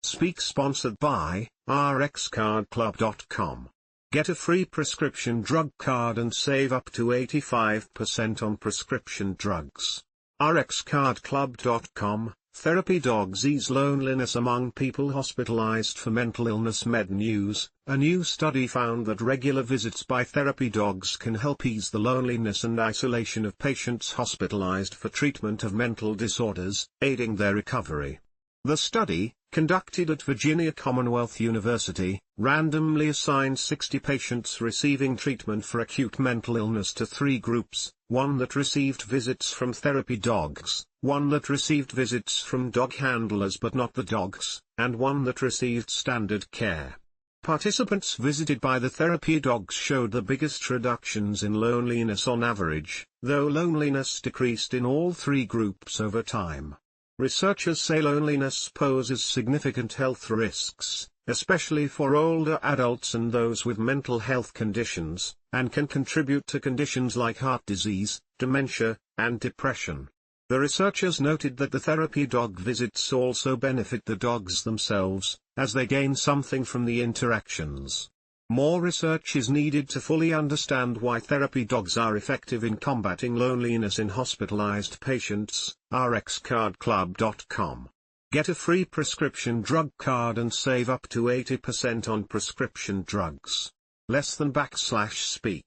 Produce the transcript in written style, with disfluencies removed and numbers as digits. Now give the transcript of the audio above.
Speak sponsored by rxcardclub.com. Get a free prescription drug card and save up to 85% on prescription drugs. rxcardclub.com. Therapy dogs ease loneliness among people hospitalized for mental illness. Mednews, a new study found that regular visits by therapy dogs can help ease the loneliness and isolation of patients hospitalized for treatment of mental disorders, aiding their recovery. The study, conducted at Virginia Commonwealth University, randomly assigned 60 patients receiving treatment for acute mental illness to 3 groups, one that received visits from therapy dogs, one that received visits from dog handlers but not the dogs, and one that received standard care. Participants visited by the therapy dogs showed the biggest reductions in loneliness on average, though loneliness decreased in all 3 groups over time. Researchers say loneliness poses significant health risks, especially for older adults and those with mental health conditions, and can contribute to conditions like heart disease, dementia, and depression. The researchers noted that the therapy dog visits also benefit the dogs themselves, as they gain something from the interactions. More research is needed to fully understand why therapy dogs are effective in combating loneliness in hospitalized patients. rxcardclub.com. Get a free prescription drug card and save up to 80% on prescription drugs. /speak